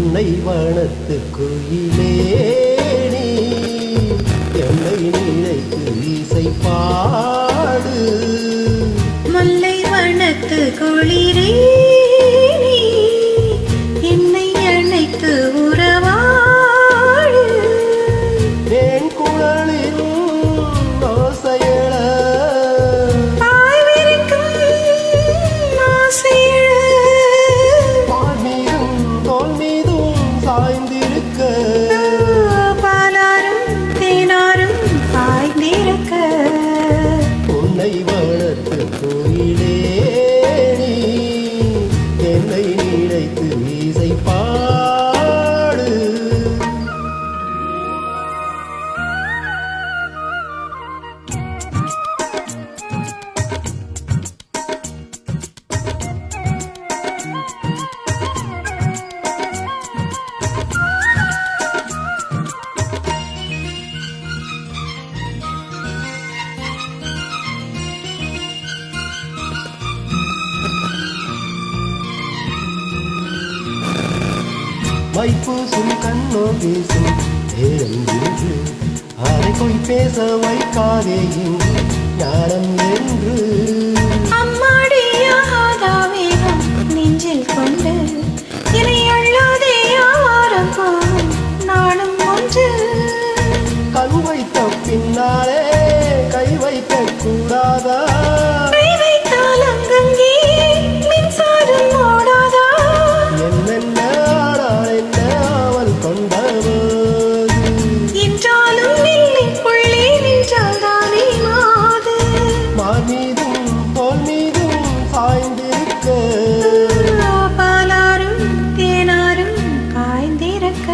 முல்லை வனத்து குயிலே நீ என்னை நினைத்து இசை பாடு. முல்லை வனத்து குளிரே நீ என்னை அழைத்து உறவாடு. என் குழலில் ஓசையள பாய்விரிக்கும் ஆசையழ பால் மீதும் தோல் மீதும் சாய்ந்திருக்க பாலாரும் தேனாரும் பாய்ந்திருக்க. உன்னை வளர்த்து கோயிலே நீ என்னை நினைத்து இசை பாடு. வைப்பூசும் கண்ணோ பேசும் நேரம் என்று அதை போய் பேச வைக்காதே இங்கு ஞானம் என்று. அம்மாடியாகாதா வேகம் நெஞ்சில் கொண்டு என்னை அள்ளாதே ஆவாரம் போகும் நானும் ஒன்று. கண் வைத்த பின்னாலே கை வைக்க கூடாதா? கை வைத்தால் அங்கங்கே மின்சாரம் ஓடாதா? என்னென்ன ஆனாள் என்ன அவள் கொண்டது? என்றாலும் நெல்லிக்குள்ளே நின்றால் தானே மாது. மார் மீதும் தோல் மீதும் சாய்ந்திருக்க பாலாரும் தேனாரும் காய்ந்திருக்க.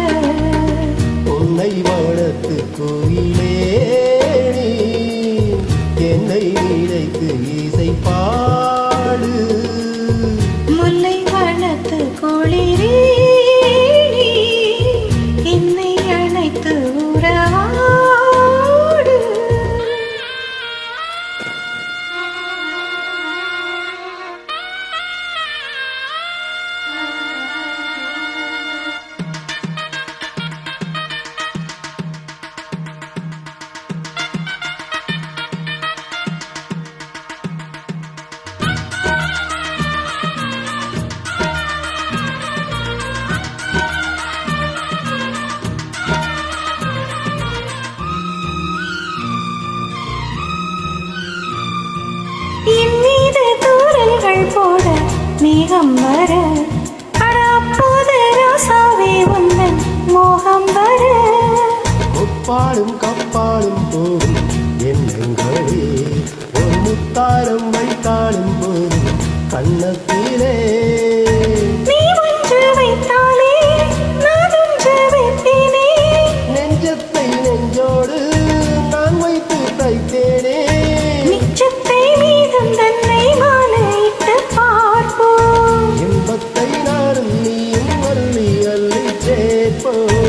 உன்னை வளர்த்து கோயிலே நீ என்னை நினைத்து இசை பாடு. முல்லை வனத்து குளிரே நீ என்னை அழைத்து உறவாடு. என் மீது தூறல்கள் போட மேகம் வர அட அப்போது ராசாவே உந்தன் மோகம் வர. ஒப்பாடும் கப்பாடும் போகும் எண்ணங்களே ஒரு முத்தாரம் வைத்தாலும் போதும் கண்ணத்திலே. நீ ஒன்று வைத்தாலே நான் ஒன்று வைத்தேனே. நெஞ்சத்தை நெஞ்சோடு நான் வைத்து தைத்தேனே. நிச்சத்தை மீதும் தன்னை மாலையிட்டு பார்ப்போம். இன்பத்தை நாடும் நீயும் அள்ளி அள்ளி சேர்ப்போம்.